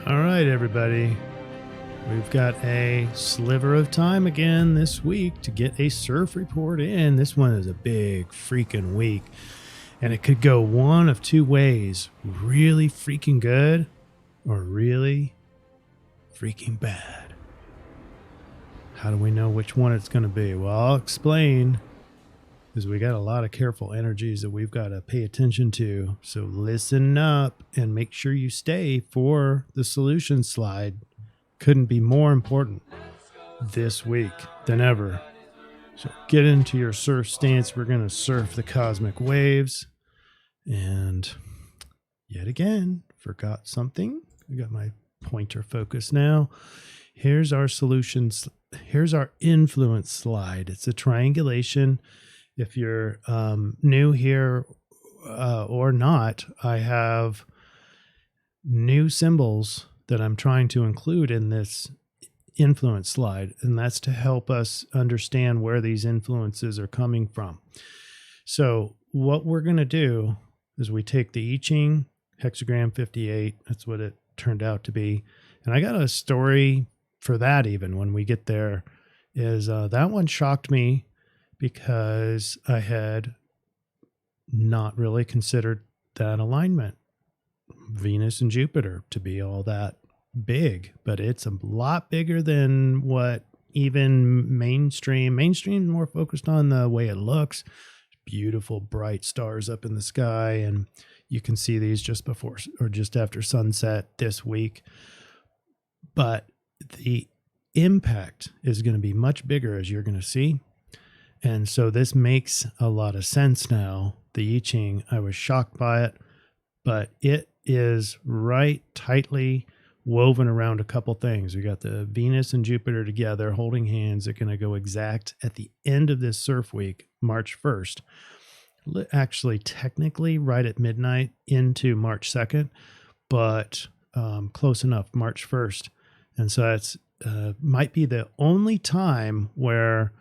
All right, everybody. We've got a sliver of time again this week to get a CIRF report in. This one is a big freaking week, and it could go one of two ways: really freaking good or really freaking bad. How do we know which one it's going to be? Well, I'll explain, because we got a lot of careful energies that we've got to pay attention to. So listen up and make sure you stay for the solution slide. Couldn't be more important this week than ever. So get into your surf stance. We're going to surf the cosmic waves. And yet again, forgot something. I got my pointer focus now. Here's our solutions. Here's our influence slide. It's a triangulation. If you're new here or not, I have new symbols that I'm trying to include in this influence slide, and that's to help us understand where these influences are coming from. So what we're going to do is we take the I-Ching hexagram 58. That's what it turned out to be. And I got a story for that even when we get there. Is that one shocked me, because I had not really considered that alignment, Venus and Jupiter, to be all that big, but it's a lot bigger than what even mainstream more focused on the way it looks. Beautiful bright stars up in the sky, and you can see these just before or just after sunset this week. But the impact is going to be much bigger, as you're going to see. And so this makes a lot of sense now. The I-Ching, I was shocked by it, but it is right tightly woven around a couple things. We got the Venus and Jupiter together holding hands. They're going to go exact at the end of this surf week, March 1st. Actually, technically right at midnight into March 2nd, but close enough, March 1st. And so that's might be the only time where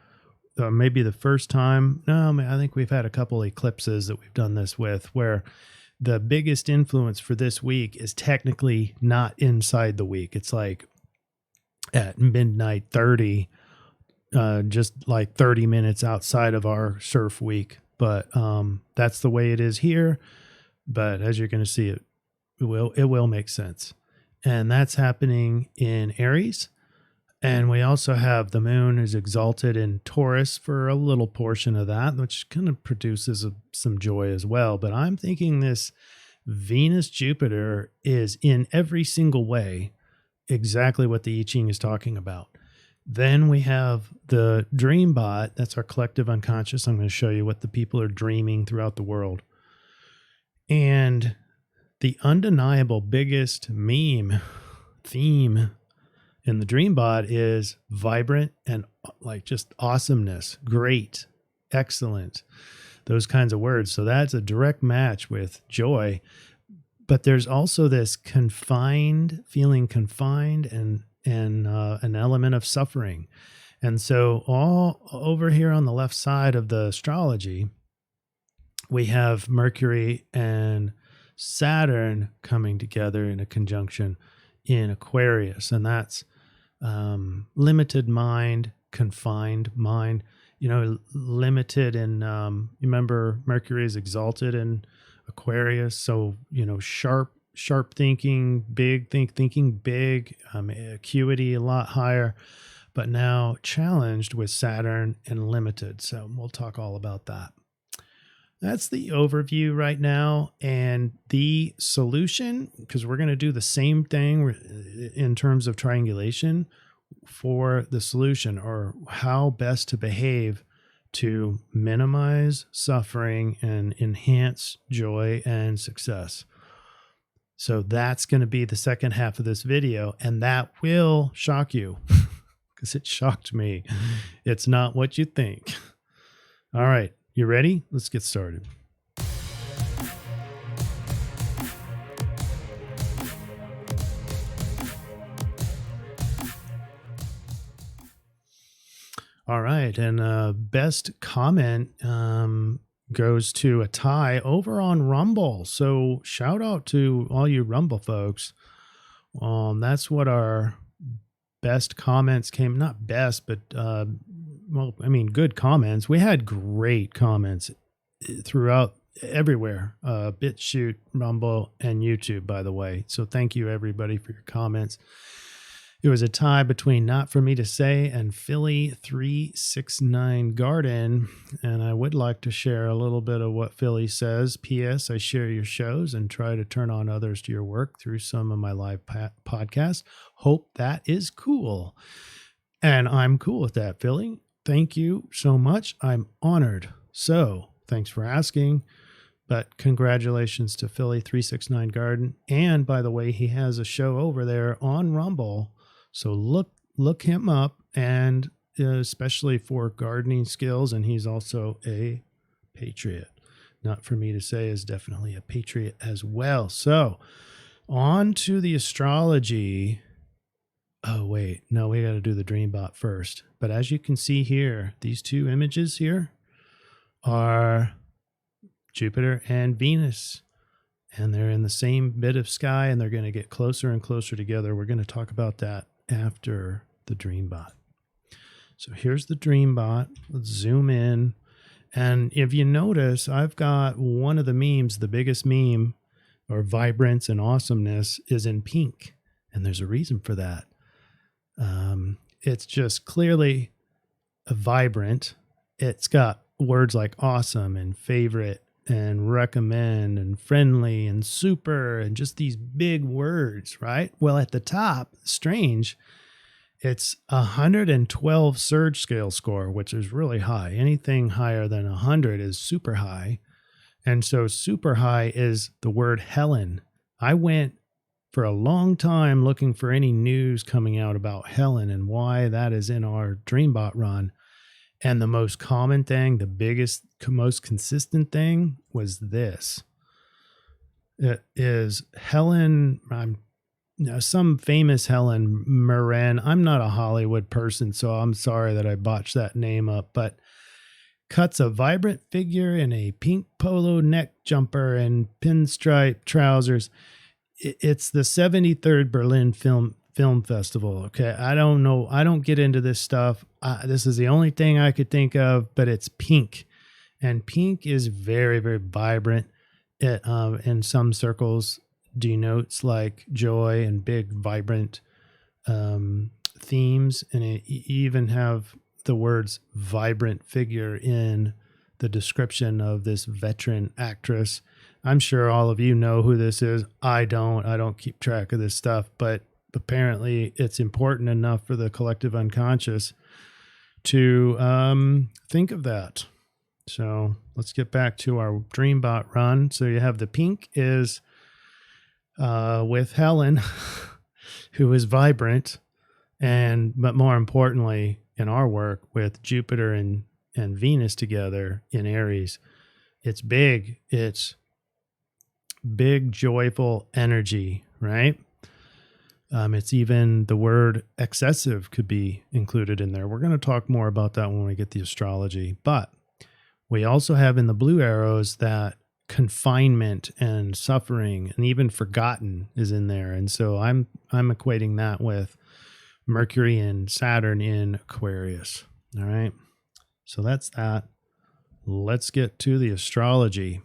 maybe the first time. No, I think we've had a couple eclipses that we've done this with, where the biggest influence for this week is technically not inside the week. It's like at midnight 30, just like 30 minutes outside of our surf week. But that's the way it is here. But as you're going to see, it will make sense. And that's happening in Aries. And we also have the moon is exalted in Taurus for a little portion of that, which kind of produces some joy as well. But I'm thinking this Venus-Jupiter is in every single way exactly what the I-Ching is talking about. Then we have the dream bot. That's our collective unconscious. I'm going to show you what the people are dreaming throughout the world. And the undeniable biggest theme in the dream bot is vibrant and like just awesomeness, great, excellent, those kinds of words. So that's a direct match with joy. But there's also this feeling confined and an element of suffering. And so all over here on the left side of the astrology, we have Mercury and Saturn coming together in a conjunction in Aquarius. And that's limited mind, confined mind, limited in, you remember Mercury is exalted in Aquarius. So, sharp thinking, thinking big, acuity a lot higher, but now challenged with Saturn and limited. So we'll talk all about that. That's the overview right now. And the solution, because we're going to do the same thing in terms of triangulation for the solution, or how best to behave to minimize suffering and enhance joy and success. So that's going to be the second half of this video, and that will shock you because it shocked me. It's not what you think. All right. You ready? Let's get started. All right. And best comment goes to a tie over on Rumble. So shout out to all you Rumble folks. That's what our best comments came, not best, but well, I mean, good comments. We had great comments throughout everywhere, BitChute, Rumble, and YouTube, by the way. So thank you everybody for your comments. It was a tie between Not For Me to Say and Philly 369 Garden. And I would like to share a little bit of what Philly says. P.S. I share your shows and try to turn on others to your work through some of my live podcasts. Hope that is cool. And I'm cool with that, Philly. Thank you so much. I'm honored. So thanks for asking. But congratulations to Philly 369 Garden. And by the way, he has a show over there on Rumble. So look him up, and especially for gardening skills. And he's also a patriot. Not For Me to Say is definitely a patriot as well. So on to the astrology. Oh, wait. No, we got to do the Dreambot first. But as you can see here, these two images here are Jupiter and Venus. And they're in the same bit of sky, and they're going to get closer and closer together. We're going to talk about that after the Dreambot. So here's the Dreambot. Let's zoom in. And if you notice, I've got one of the memes, the biggest meme, or vibrance and awesomeness, is in pink. And there's a reason for that. It's just clearly a vibrant. It's got words like awesome and favorite and recommend and friendly and super and just these big words, right? Well, at the top, strange, it's 112 surge scale score, which is really high. Anything higher than 100 is super high. And so super high is the word Helen. I went for a long time looking for any news coming out about Helen and why that is in our Dreambot run. And the most common thing, the biggest, most consistent thing was this. It is Helen, some famous Helen Mirren. I'm not a Hollywood person, so I'm sorry that I botched that name up, but cuts a vibrant figure in a pink polo neck jumper and pinstripe trousers. It's the 73rd Berlin Film Festival. Okay. I don't know. I don't get into this stuff. This is the only thing I could think of, but it's pink, and pink is very, very vibrant. It, in some circles denotes like joy and big, vibrant, themes. And it even have the words vibrant figure in the description of this veteran actress. I'm sure all of you know who this is. I don't keep track of this stuff, but apparently it's important enough for the collective unconscious to think of that. So let's get back to our Dreambot run. So you have the pink is with Helen, who is vibrant, but more importantly, in our work with Jupiter and Venus together in Aries, it's big. It's big, joyful energy, right? It's even the word excessive could be included in there. We're going to talk more about that when we get the astrology. But we also have in the blue arrows that confinement and suffering and even forgotten is in there. And so I'm equating that with Mercury and Saturn in Aquarius. All right. So that's that. Let's get to the astrology.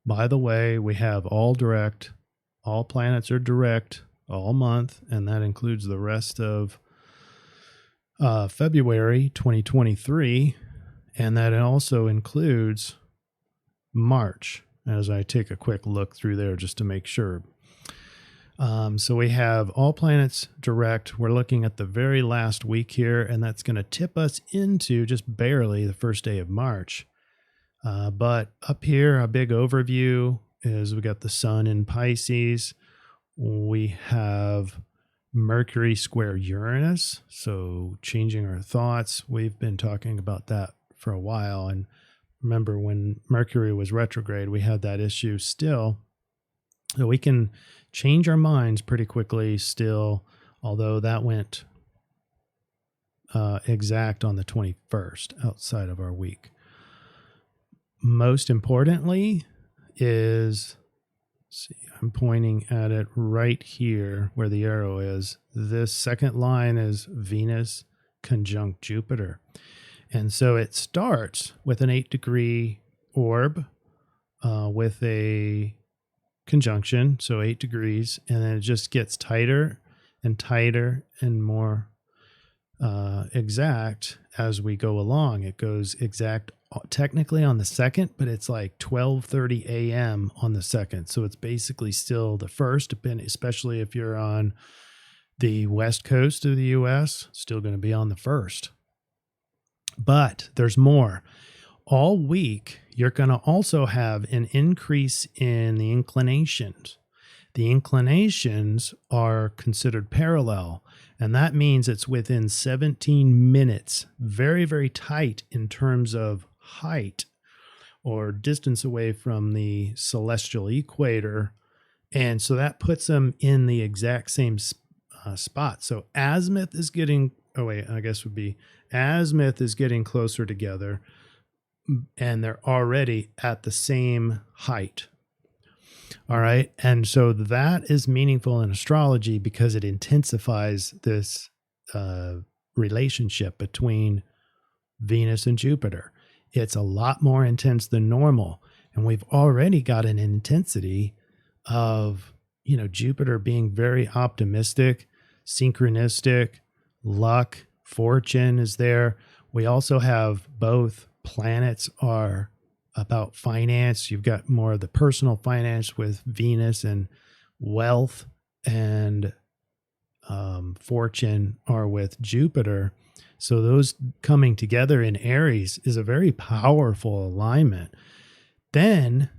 By the way, we have all direct. All planets are direct all month, and that includes the rest of February 2023, and that also includes March, as I take a quick look through there just to make sure. So we have all planets direct. We're looking at the very last week here, and that's going to tip us into just barely the first day of March. But up here, a big overview is we got the sun in Pisces. We have Mercury square Uranus, so changing our thoughts. We've been talking about that for a while. And remember when Mercury was retrograde, we had that issue still. So we can change our minds pretty quickly still, although that went exact on the 21st outside of our week. Most importantly is see, I'm pointing at it right here where the arrow is. This second line is Venus conjunct Jupiter. And so it starts with an 8-degree orb with a conjunction, so 8 degrees, and then it just gets tighter and tighter and more exact as we go along. It goes exact technically on the second, but it's like 12:30 a.m. on the second. So it's basically still the first, especially if you're on the west coast of the U.S., still going to be on the first. But there's more. All week, you're going to also have an increase in the inclinations. The inclinations are considered parallel, and that means it's within 17 minutes, very, very tight in terms of height or distance away from the celestial equator. And so that puts them in the exact same spot. So azimuth is getting, azimuth is getting closer together, and they're already at the same height. All right. And so that is meaningful in astrology because it intensifies this relationship between Venus and Jupiter. It's a lot more intense than normal. And we've already got an intensity of, Jupiter being very optimistic, synchronistic, luck, fortune is there. We also have both planets are about finance. You've got more of the personal finance with Venus, and wealth and fortune are with Jupiter. So those coming together in Aries is a very powerful alignment. Then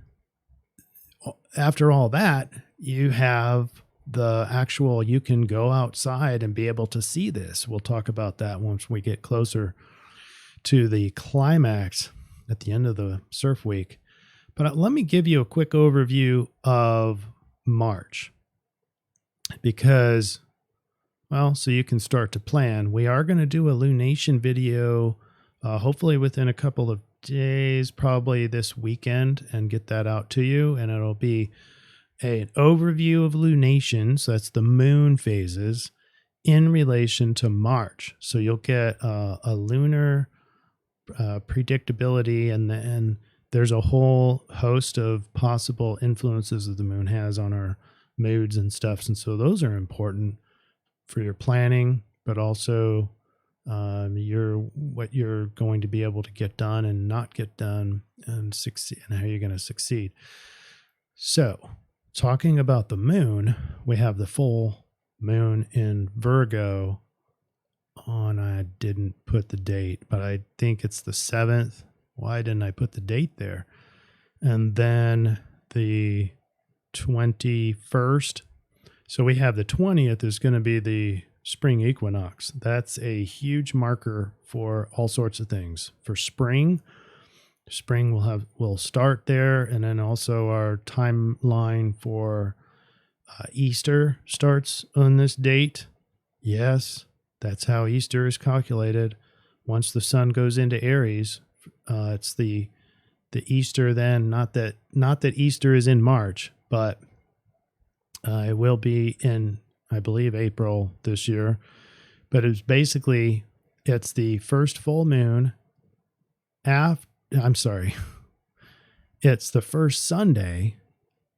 after all that, you have the actual, you can go outside and be able to see this. We'll talk about that once we get closer to the climax at the end of the surf week. But let me give you a quick overview of March because, so you can start to plan. We are going to do a lunation video, hopefully within a couple of days, probably this weekend, and get that out to you. And it'll be an overview of lunations, that's the moon phases, in relation to March. So you'll get a lunar predictability, and there's a whole host of possible influences that the moon has on our moods and stuff. And so those are important for your planning, but also what you're going to be able to get done and not get done and succeed, and how you're going to succeed. So talking about the moon, we have the full moon in Virgo on, I didn't put the date, but I think it's the 7th. Why didn't I put the date there? And then the 21st. So we have the 20th is going to be the spring equinox. That's a huge marker for all sorts of things. For spring will start there, and then also our timeline for Easter starts on this date. Yes, that's how Easter is calculated. Once the sun goes into Aries, it's the Easter then. Not that Easter is in March, but it will be in, I believe, April this year. But it's the first full moon it's the first Sunday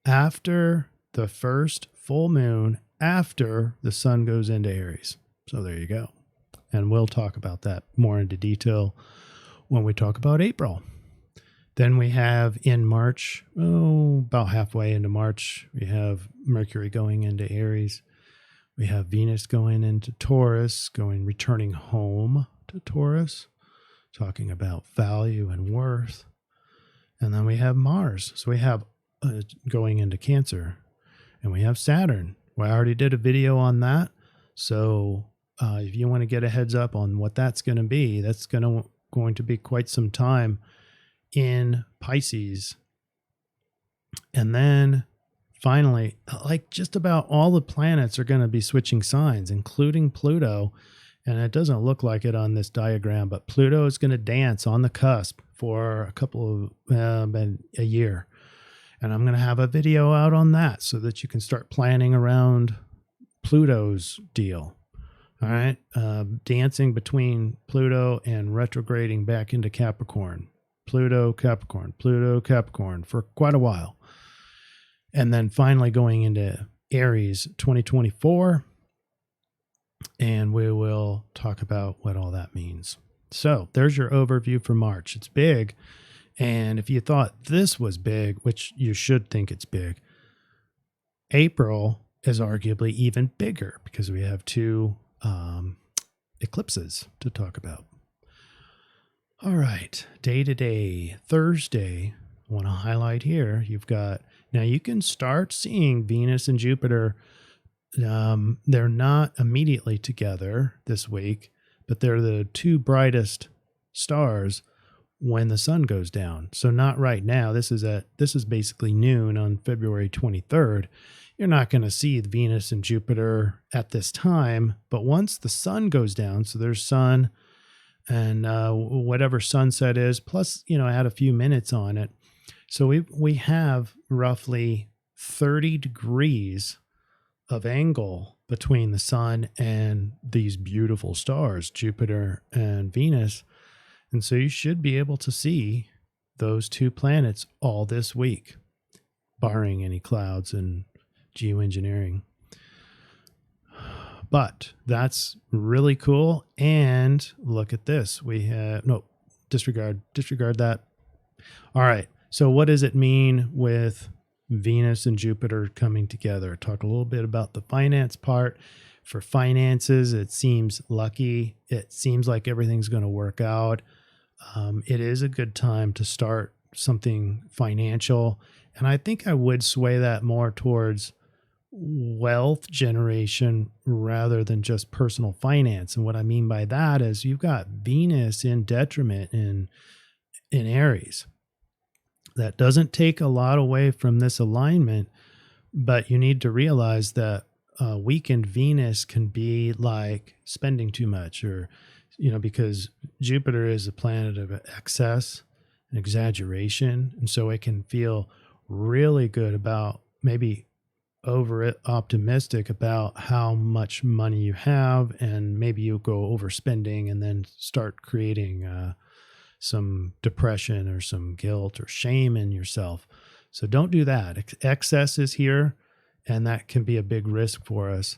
after the first full moon after the sun goes into Aries. So there you go. And we'll talk about that more into detail when we talk about April. Then we have in March, about halfway into March, we have Mercury going into Aries. We have Venus going into Taurus, returning home to Taurus, talking about value and worth. And then we have Mars. So we have going into Cancer. And we have Saturn. Well, I already did a video on that. So if you want to get a heads up on what that's going to be, that's going to be quite some time in Pisces. And then finally, like just about all the planets are going to be switching signs, including Pluto. And it doesn't look like it on this diagram, but Pluto is going to dance on the cusp for a couple of a year. And I'm going to have a video out on that so that you can start planning around Pluto's deal. All right. Dancing between Pluto and retrograding back into Capricorn. Pluto, Capricorn for quite a while. And then finally going into Aries 2024. And we will talk about what all that means. So there's your overview for March. It's big. And if you thought this was big, which you should think it's big, April is arguably even bigger because we have two eclipses to talk about. All right, day to day, Thursday, I want to highlight here, now you can start seeing Venus and Jupiter. They're not immediately together this week, but they're the two brightest stars when the sun goes down. So not right now. This is basically noon on February 23rd. You're not going to see Venus and Jupiter at this time, but once the sun goes down, so there's sun and whatever sunset is, plus, add a few minutes on it. So we have roughly 30 degrees of angle between the sun and these beautiful stars, Jupiter and Venus. And so you should be able to see those two planets all this week, barring any clouds and geoengineering. But that's really cool. And look at this. We have, disregard that. All right. So what does it mean with Venus and Jupiter coming together? Talk a little bit about the finance part. For finances, it seems lucky. It seems like everything's going to work out. It is a good time to start something financial. And I think I would sway that more towards wealth generation rather than just personal finance. And what I mean by that is you've got Venus in detriment in Aries. That doesn't take a lot away from this alignment, but you need to realize that weakened Venus can be like spending too much, or, because Jupiter is a planet of excess and exaggeration. And so it can feel really good about maybe optimistic about how much money you have, and maybe you go overspending and then start creating some depression or some guilt or shame in yourself. So don't do that. Excess is here, and that can be a big risk for us.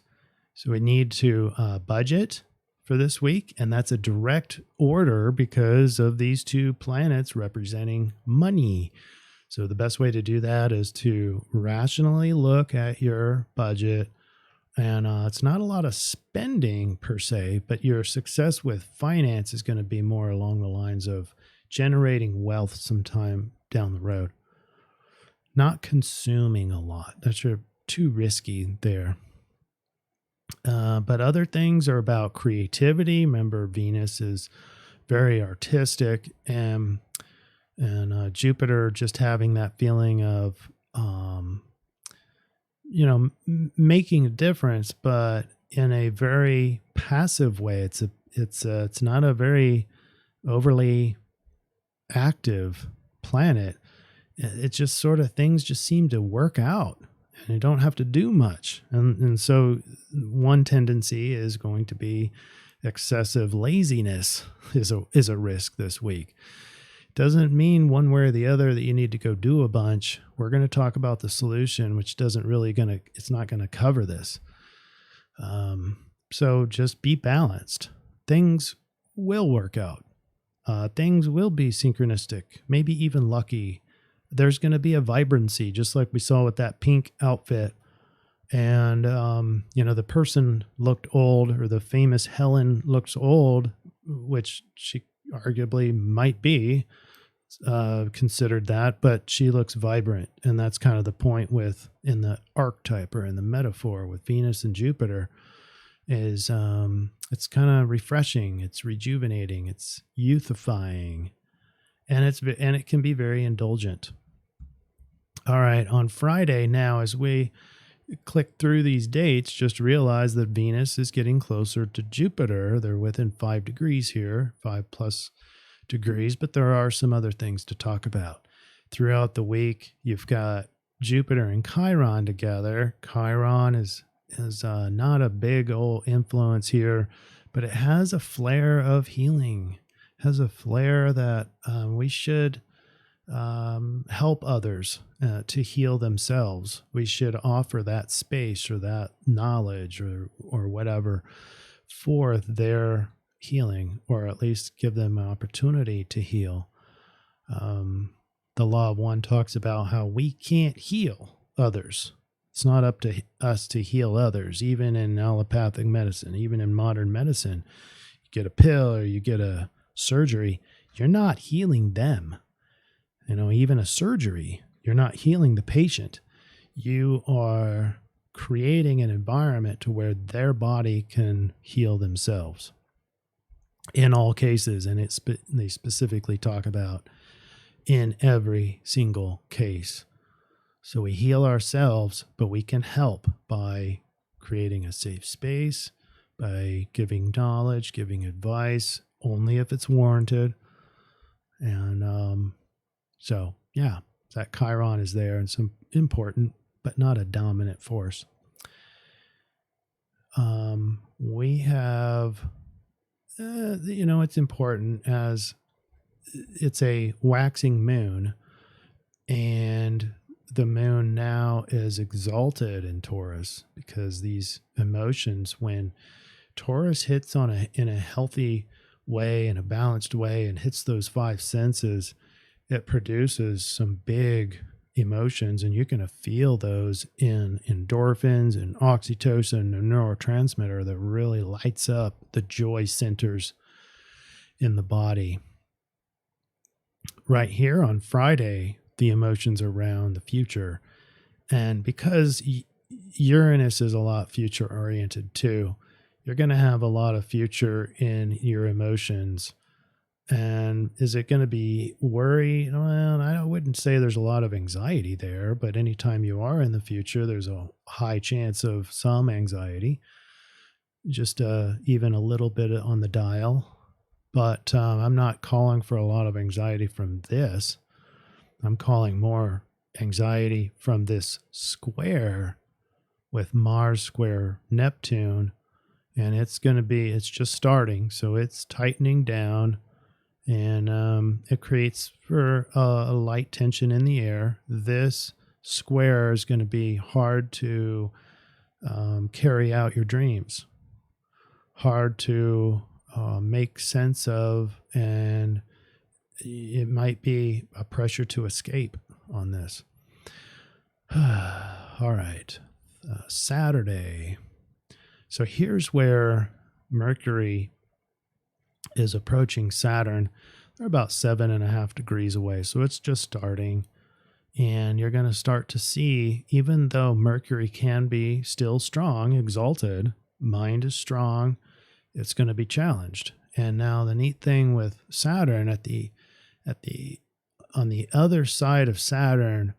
So we need to budget for this week, and that's a direct order because of these two planets representing money. So the best way to do that is to rationally look at your budget. And it's not a lot of spending per se, but your success with finance is going to be more along the lines of generating wealth sometime down the road. Not consuming a lot. That's too risky there. But other things are about creativity. Remember, Venus is very artistic, and Jupiter just having that feeling of, making a difference, but in a very passive way. It's not a very overly active planet. It just sort of, things just seem to work out, and you don't have to do much. And so one tendency is going to be excessive laziness is a risk this week. Doesn't mean one way or the other that you need to go do a bunch. We're going to talk about the solution, which it's not going to cover this. So just be balanced. Things will work out. Things will be synchronistic, maybe even lucky. There's going to be a vibrancy, just like we saw with that pink outfit. And, the person looked old, or the famous Helen looks old, which she arguably might be considered that, but she looks vibrant. And that's kind of the point in the archetype or in the metaphor with Venus and Jupiter is it's kind of refreshing, it's rejuvenating, it's youthifying, and it can be very indulgent. All right, on Friday now, as we click through these dates, just realize that Venus is getting closer to Jupiter. They're within 5 degrees here, 5+ degrees, but there are some other things to talk about. Throughout the week, you've got Jupiter and Chiron together. Chiron is not a big old influence here, but it has a flair of healing, has a flair that we should help others to heal themselves. We should offer that space or that knowledge or whatever for their healing, or at least give them an opportunity to heal. The Law of One talks about how we can't heal others. It's not up to us to heal others, even in allopathic medicine, even in modern medicine. You get a pill or you get a surgery, you're not healing them. Even a surgery, you're not healing the patient. You are creating an environment to where their body can heal themselves in all cases. And they specifically talk about in every single case. So we heal ourselves, but we can help by creating a safe space, by giving knowledge, giving advice, only if it's warranted. And so, yeah, that Chiron is there and some important, but not a dominant force. We have, it's important as it's a waxing moon, and the moon now is exalted in Taurus, because these emotions, when Taurus hits in a healthy way, in a balanced way, and hits those five senses, it produces some big emotions, and you're going to feel those in endorphins and oxytocin, a neurotransmitter that really lights up the joy centers in the body. Right here on Friday, the emotions are around the future. And because Uranus is a lot future oriented too, you're going to have a lot of future in your emotions. And is it going to be worry? Well, I wouldn't say there's a lot of anxiety there, but anytime you are in the future, there's a high chance of some anxiety, just even a little bit on the dial. But I'm not calling for a lot of anxiety from this. I'm calling more anxiety from this square with Mars square Neptune. And it's just starting. So it's tightening down, and it creates for a light tension in the air. This square is going to be hard to carry out your dreams, hard to make sense of, and it might be a pressure to escape on this. All right, Saturday. So here's where Mercury is approaching Saturn. They're about 7.5 degrees away, so it's just starting. And you're going to start to see, even though Mercury can be still strong, exalted, mind is strong, it's going to be challenged. And now the neat thing with Saturn on the other side of Saturn,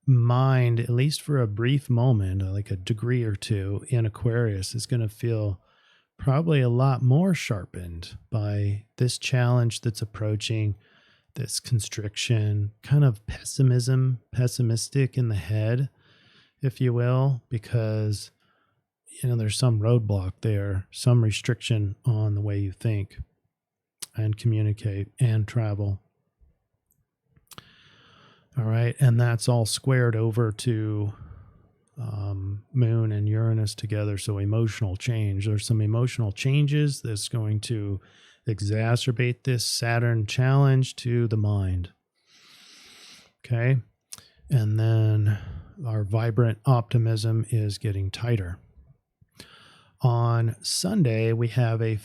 mind, at least for a brief moment, like a degree or two in Aquarius, is going to feel probably a lot more sharpened by this challenge that's approaching, this constriction, kind of pessimistic in the head, if you will, because there's some roadblock there, some restriction on the way you think and communicate and travel. All right, and that's all squared over to Moon and Uranus together, so emotional change. There's some emotional changes that's going to exacerbate this Saturn challenge to the mind. Okay, and then our vibrant optimism is getting tighter. On Sunday, we have a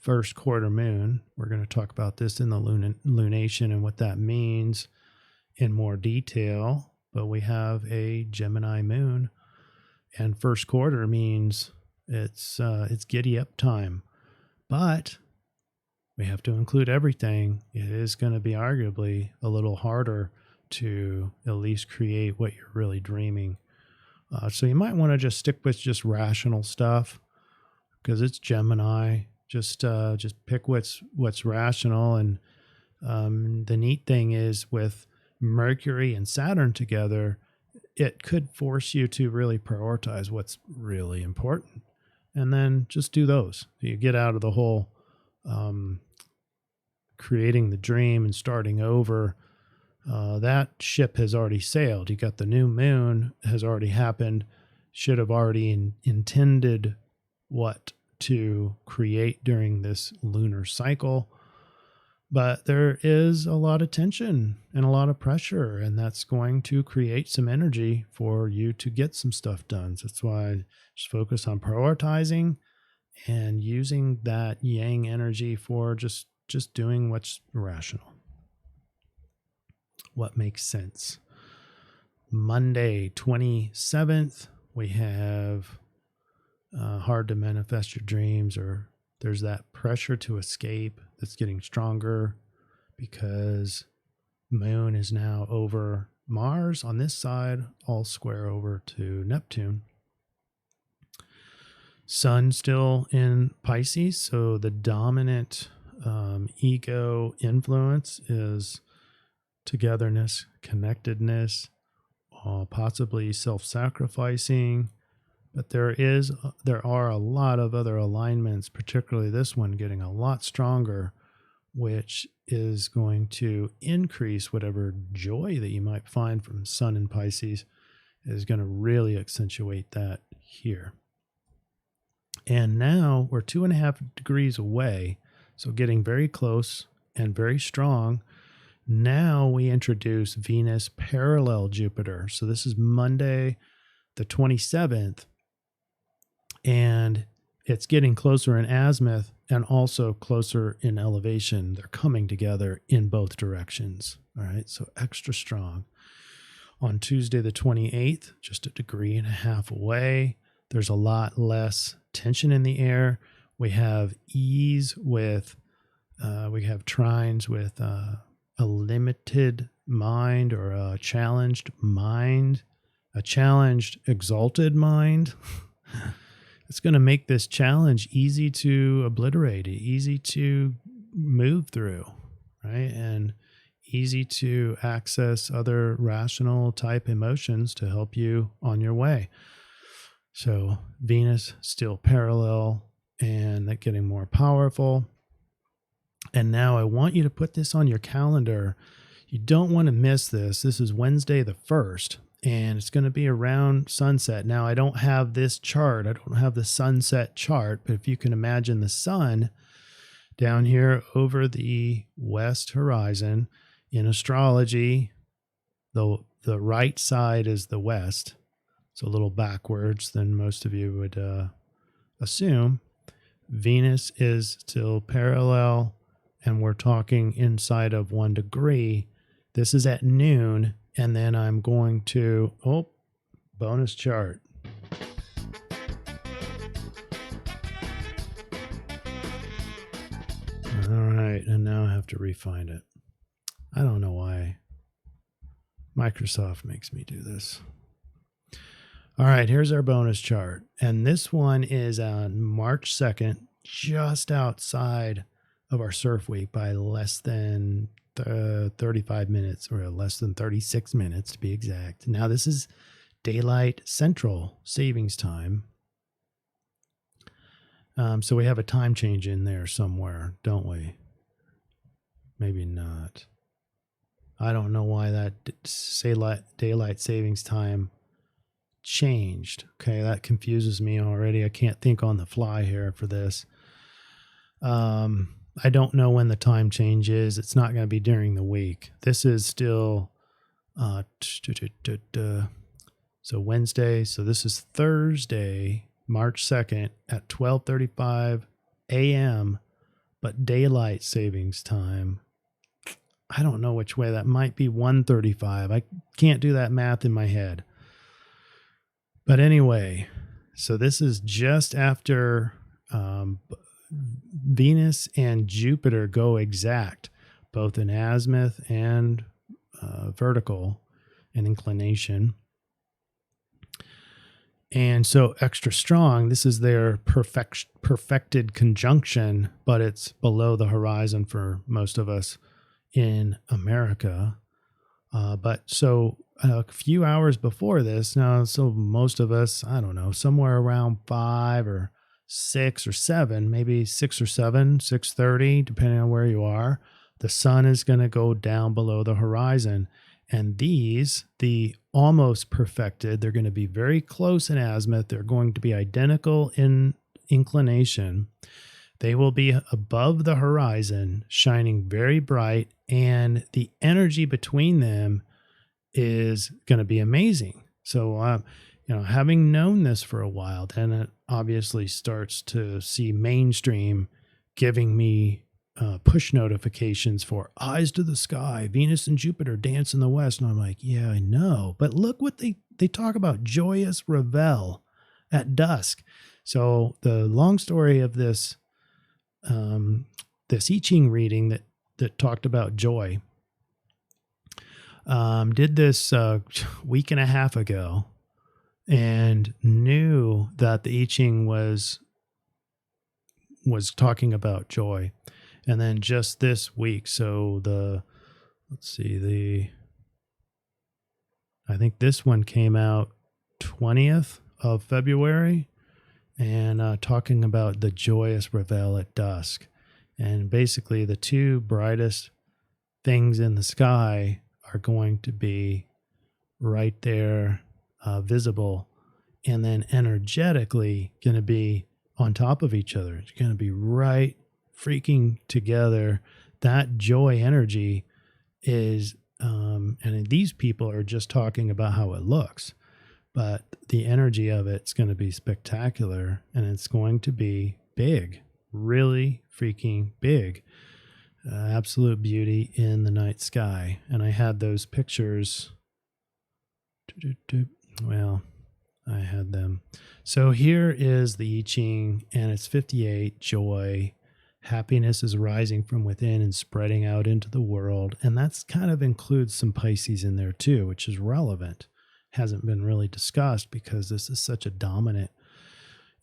first quarter moon. We're going to talk about this in the lunation and what that means in more detail, but we have a Gemini moon, and first quarter means it's giddy up time, but we have to include everything. It is going to be arguably a little harder to at least create what you're really dreaming. So you might want to just stick with just rational stuff, because it's Gemini. Just pick what's rational. And the neat thing is, with Mercury and Saturn together, it could force you to really prioritize what's really important, and then just do those. You get out of the whole creating the dream and starting over. That ship has already sailed. You got the new moon has already happened. Should have already intended what to create during this lunar cycle. But there is a lot of tension and a lot of pressure, and that's going to create some energy for you to get some stuff done. So that's why I just focus on prioritizing and using that yang energy for just doing what's rational, what makes sense. Monday, 27th, we have hard to manifest your dreams, or there's that pressure to escape that's getting stronger because moon is now over Mars on this side, all square over to Neptune. Sun still in Pisces, so the dominant ego influence is togetherness, connectedness, possibly self-sacrificing. But there are a lot of other alignments, particularly this one getting a lot stronger, which is going to increase whatever joy that you might find from Sun in Pisces, is going to really accentuate that here. And now we're 2.5 degrees away, so getting very close and very strong. Now we introduce Venus parallel Jupiter. So this is Monday, the 27th. And it's getting closer in azimuth and also closer in elevation. They're coming together in both directions. All right, so extra strong. On Tuesday, the 28th, just 1.5 degrees away, there's a lot less tension in the air. We have ease with, we have trines with a limited mind or a challenged mind, a challenged, exalted mind. It's going to make this challenge easy to obliterate, easy to move through, right? And easy to access other rational type emotions to help you on your way. So Venus still parallel and that getting more powerful. And now I want you to put this on your calendar. You don't want to miss this. This is Wednesday the 1st. And it's going to be around sunset. Now, I don't have this chart. I don't have the sunset chart. But if you can imagine the sun down here over the west horizon, in astrology, the right side is the west. It's a little backwards than most of you would assume. Venus is still parallel, and we're talking inside of 1 degree. This is at noon. And then I'm going to, bonus chart. All right, and now I have to refine it. I don't know why Microsoft makes me do this. All right, here's our bonus chart. And this one is on March 2nd, just outside of our CIRF week by less than 35 minutes, or less than 36 minutes to be exact. Now this is daylight central savings time. So we have a time change in there somewhere, don't we? Maybe not. I don't know why that daylight savings time changed. Okay, that confuses me already. I can't think on the fly here for this. I don't know when the time change is. It's not going to be during the week. This is still, so Wednesday. So this is Thursday, March 2nd at 12:35 a.m., but daylight savings time. I don't know which way that might be. 1:35. I can't do that math in my head. But anyway, so this is just after, Venus and Jupiter go exact, both in azimuth and vertical and inclination. And so extra strong, this is their perfected conjunction, but it's below the horizon for most of us in America. But so a few hours before this. Now, so most of us, I don't know, somewhere around 5 or 6 or 7, maybe 6 or 7, 6:30, depending on where you are, the sun is going to go down below the horizon. And these, the almost perfected, they're going to be very close in azimuth. They're going to be identical in inclination. They will be above the horizon, shining very bright, and the energy between them is going to be amazing. So, having known this for a while, then it obviously starts to see mainstream giving me push notifications for eyes to the sky, Venus and Jupiter dance in the west. And I'm like, yeah, I know. But look what they talk about, joyous revel at dusk. So the long story of this, this I-Ching reading that talked about joy, did this week and a half ago, and knew that the I-Ching was talking about joy. And then just this week, so I think this one came out 20th of February, and talking about the joyous revel at dusk. And basically the two brightest things in the sky are going to be right there, visible, and then energetically going to be on top of each other. It's going to be right freaking together. That joy energy is, and these people are just talking about how it looks, but the energy of it's going to be spectacular, and it's going to be big, really freaking big. Absolute beauty in the night sky. And I had those pictures. Well, I had them. So here is the I-Ching, and it's 58, joy. Happiness is rising from within and spreading out into the world. And that's kind of includes some Pisces in there too, which is relevant. Hasn't been really discussed because this is such a dominant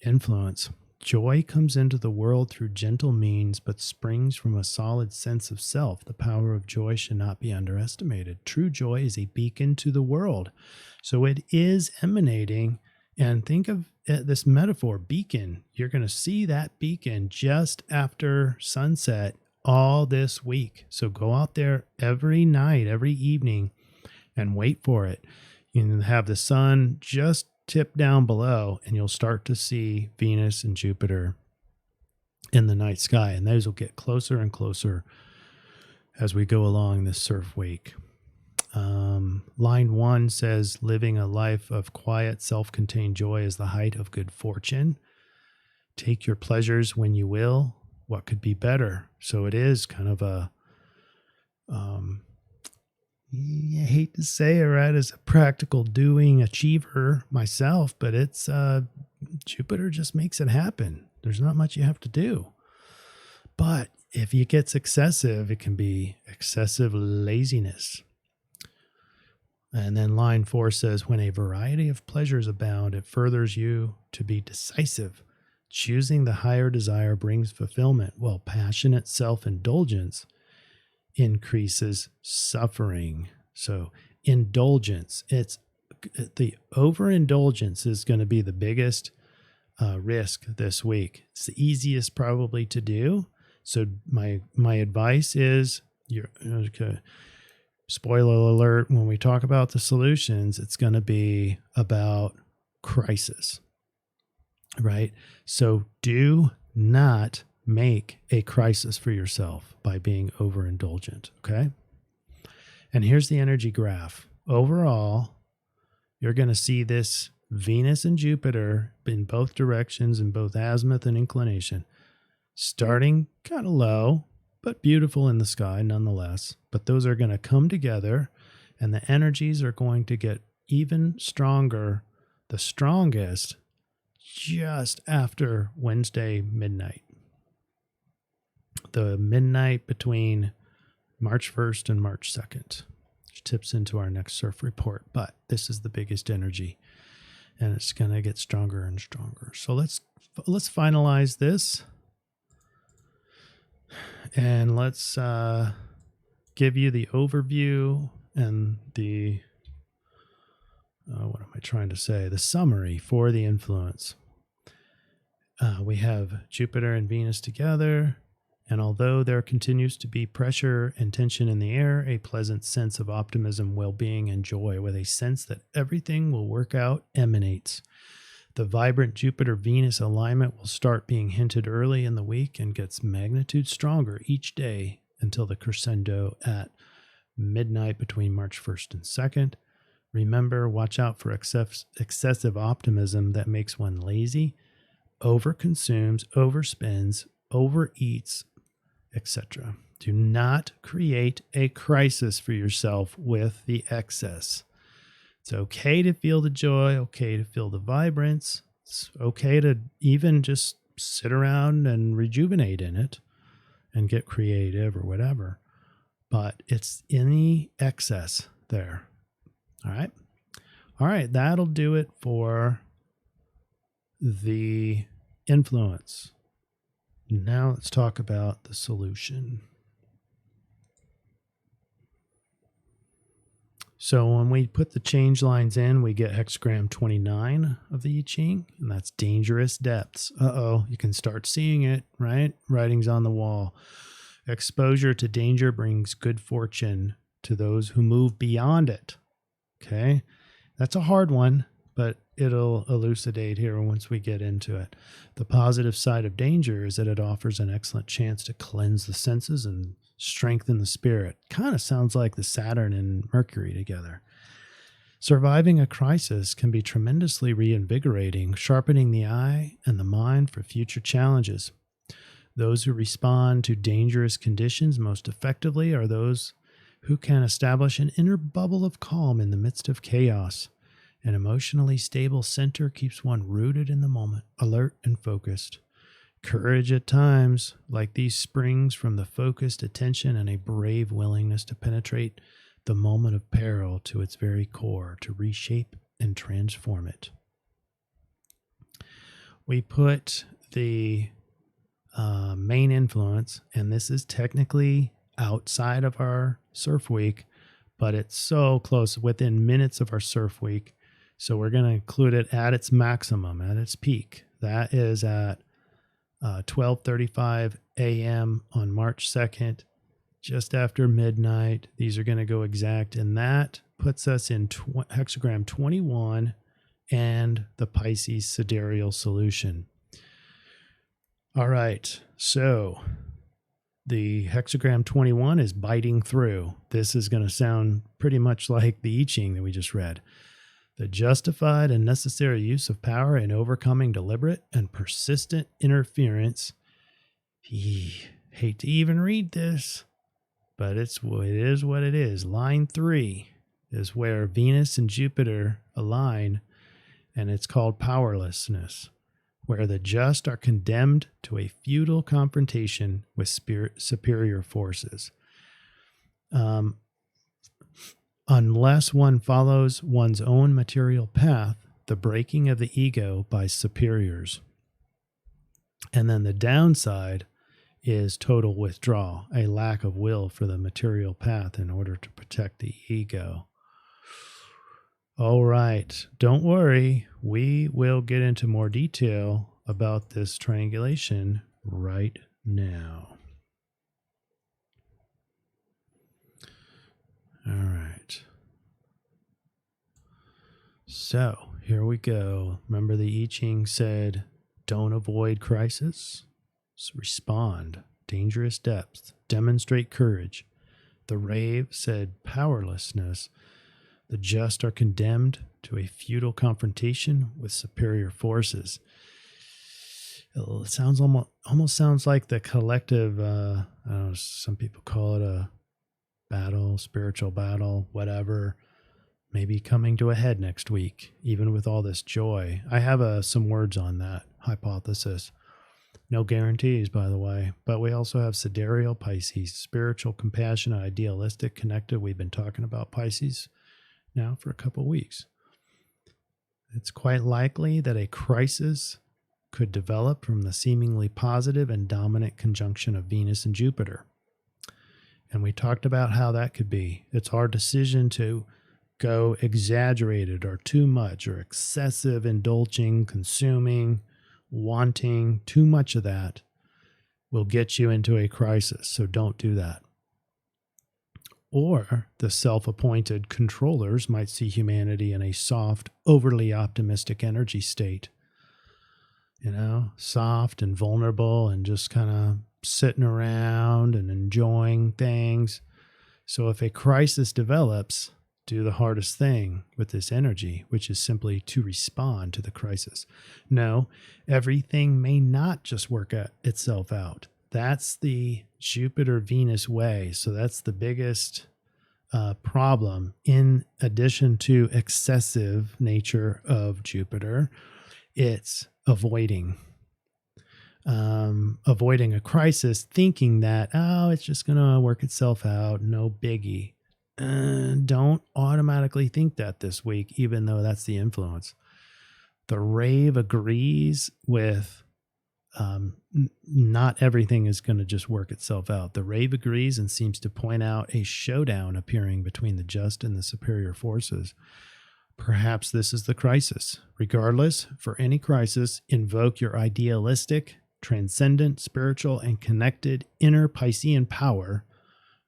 influence. Joy comes into the world through gentle means, but springs from a solid sense of self. The power of joy should not be underestimated. True joy is a beacon to the world. So it is emanating, and think of this metaphor, beacon. You're going to see that beacon just after sunset all this week. So go out there every night, every evening, and wait for it. You can have the sun just tip down below, and you'll start to see Venus and Jupiter in the night sky. And those will get closer and closer as we go along this CIRF week. Line 1 says, living a life of quiet, self-contained joy is the height of good fortune. Take your pleasures when you will. What could be better? So it is kind of a, I hate to say it, right, as a practical doing achiever myself, but it's Jupiter just makes it happen. There's not much you have to do. But if it gets excessive, it can be excessive laziness. And then line 4 says, when a variety of pleasures abound, it furthers you to be decisive. Choosing the higher desire brings fulfillment, while passionate self-indulgence increases suffering. So indulgence, it's the overindulgence is going to be the biggest risk this week. It's the easiest probably to do. So my advice is, spoiler alert, when we talk about the solutions, it's going to be about crisis, right? So do not make a crisis for yourself by being overindulgent, okay? And here's the energy graph. Overall, you're going to see this Venus and Jupiter in both directions, in both azimuth and inclination, starting kind of low, but beautiful in the sky nonetheless. But those are going to come together, and the energies are going to get even stronger, the strongest, just after Wednesday midnight. The midnight between March 1st and March 2nd, which tips into our next CIRF report. But this is the biggest energy, and it's going to get stronger and stronger. So let's finalize this, and let's give you the overview and the what am I trying to say? The summary for the influence. We have Jupiter and Venus together, and although there continues to be pressure and tension in the air, a pleasant sense of optimism, well-being, and joy with a sense that everything will work out emanates. The vibrant Jupiter-Venus alignment will start being hinted early in the week and gets magnitude stronger each day until the crescendo at midnight between March 1st and 2nd. Remember, watch out for excessive optimism that makes one lazy, overconsumes, overspends, overeats, etc. Do not create a crisis for yourself with the excess. It's okay to feel the joy, okay to feel the vibrance. It's okay to even just sit around and rejuvenate in it and get creative or whatever. But it's any excess there. All right. All right. That'll do it for the influence. Now let's talk about the solution. So when we put the change lines in, we get hexagram 29 of the I-Ching, and that's dangerous depths. You can start seeing it, right? Writing's on the wall. Exposure to danger brings good fortune to those who move beyond it. Okay, that's a hard one, but it'll elucidate here once we get into it. The positive side of danger is that it offers an excellent chance to cleanse the senses and strengthen the spirit. Kind of sounds like the Saturn and Mercury together. Surviving a crisis can be tremendously reinvigorating, sharpening the eye and the mind for future challenges. Those who respond to dangerous conditions most effectively are those who can establish an inner bubble of calm in the midst of chaos. An emotionally stable center keeps one rooted in the moment, alert and focused. Courage at times, like these, springs from the focused attention and a brave willingness to penetrate the moment of peril to its very core, to reshape and transform it. We put the main influence, and this is technically outside of our surf week, but it's so close, within minutes of our surf week. So we're going to include it at its maximum, at its peak. That is at 12:35 a.m. on March 2nd, just after midnight. These are going to go exact, and that puts us in hexagram 21 and the Pisces sidereal solution. All right, so the hexagram 21 is biting through. This is going to sound pretty much like the I-Ching that we just read. The justified and necessary use of power in overcoming deliberate and persistent interference. Hate to even read this, but it is what it is. Line 3 is where Venus and Jupiter align, and it's called powerlessness, where the just are condemned to a futile confrontation with superior forces. Unless one follows one's own material path, the breaking of the ego by superiors. And then the downside is total withdrawal, a lack of will for the material path in order to protect the ego. All right, don't worry. We will get into more detail about this triangulation right now. All right. So here we go. Remember, the I-Ching said, don't avoid crisis, respond, dangerous depths, demonstrate courage. The rave said powerlessness. The just are condemned to a futile confrontation with superior forces. It sounds almost sounds like the collective, I don't know, some people call it a battle, spiritual battle, whatever, maybe coming to a head next week, even with all this joy. I have some words on that hypothesis. No guarantees, by the way, but we also have Sidereal Pisces, spiritual, compassionate, idealistic, connected. We've been talking about Pisces now for a couple of weeks. It's quite likely that a crisis could develop from the seemingly positive and dominant conjunction of Venus and Jupiter. And we talked about how that could be. It's our decision to go exaggerated or too much or excessive indulging, consuming, wanting. Too much of that will get you into a crisis. So don't do that. Or the self-appointed controllers might see humanity in a soft, overly optimistic energy state. Soft and vulnerable and just kind of sitting around and enjoying things. So if a crisis develops, do the hardest thing with this energy, which is simply to respond to the crisis. No, everything may not just work itself out. That's the Jupiter-Venus way. So that's the biggest problem. In addition to excessive nature of Jupiter, it's avoiding a crisis, thinking that, it's just going to work itself out. No biggie. Don't automatically think that this week, even though that's the influence. The rave agrees with not everything is going to just work itself out. The rave agrees and seems to point out a showdown appearing between the just and the superior forces. Perhaps this is the crisis. Regardless, for any crisis, invoke your idealistic, transcendent, spiritual, and connected inner Piscean power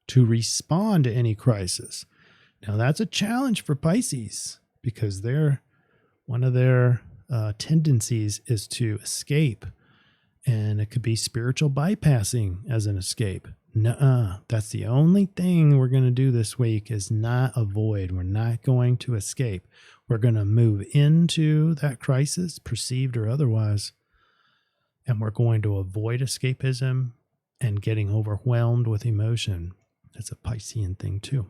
to respond to any crisis. Now, that's a challenge for Pisces because one of their tendencies is to escape, and it could be spiritual bypassing as an escape. Nuh-uh. That's the only thing we're going to do this week is not avoid. We're not going to escape. We're going to move into that crisis, perceived or otherwise, and we're going to avoid escapism and getting overwhelmed with emotion. That's a Piscean thing too.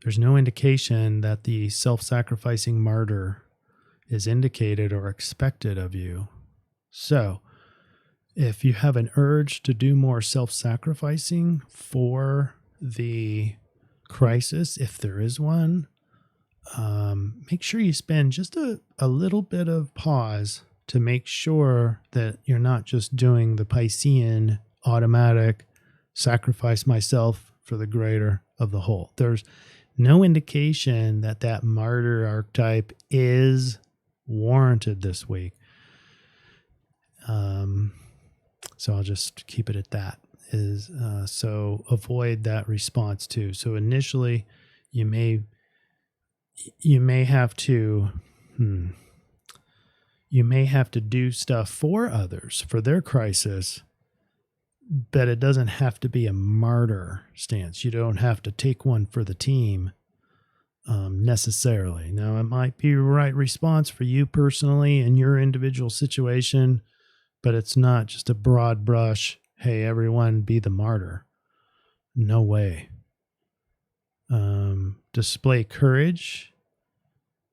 There's no indication that the self-sacrificing martyr is indicated or expected of you. So, if you have an urge to do more self-sacrificing for the crisis, if there is one, make sure you spend just a little bit of pause to make sure that you're not just doing the Piscean automatic sacrifice myself for the greater of the whole. There's no indication that martyr archetype is warranted this week. So I'll just keep it at that. So avoid that response too. So initially, you may have to do stuff for others for their crisis, but it doesn't have to be a martyr stance. You don't have to take one for the team necessarily. Now, it might be the right response for you personally in your individual situation, but it's not just a broad brush, hey, everyone be the martyr. No way. Display courage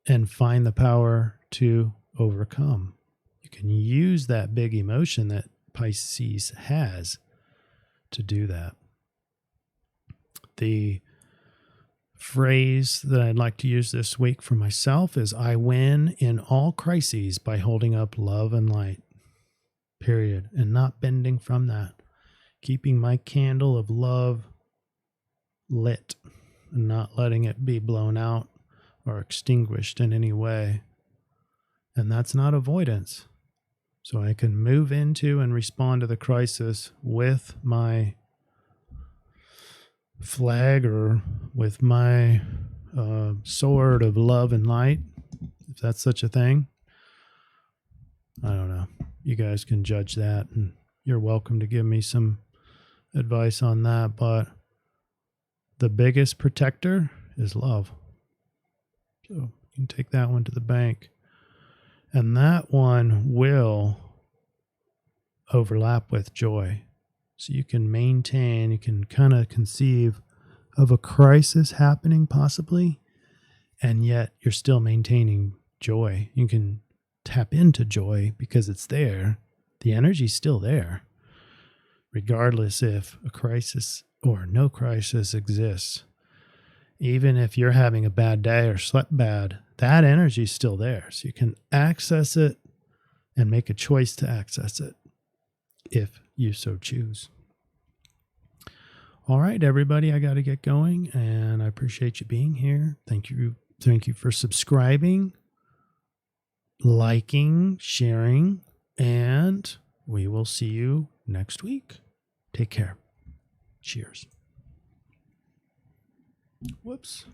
and find the power to overcome. You can use that big emotion that Pisces has to do that. The phrase that I'd like to use this week for myself is I win in all crises by holding up love and light. Period. And not bending from that. Keeping my candle of love lit and not letting it be blown out or extinguished in any way. And that's not avoidance. So I can move into and respond to the crisis with my flag or with my sword of love and light, if that's such a thing. I don't know. You guys can judge that, and you're welcome to give me some advice on that. But the biggest protector is love. So you can take that one to the bank. And that one will overlap with joy. So you can maintain, you can kind of conceive of a crisis happening possibly, and yet you're still maintaining joy. You can tap into joy because it's there. The energy's still there, regardless if a crisis or no crisis exists. Even if you're having a bad day or slept bad, that energy's still there. So you can access it and make a choice to access it if you so choose. All right, everybody, I got to get going, and I appreciate you being here. Thank you for subscribing, liking, sharing, and we will see you next week. Take care. Cheers. Whoops.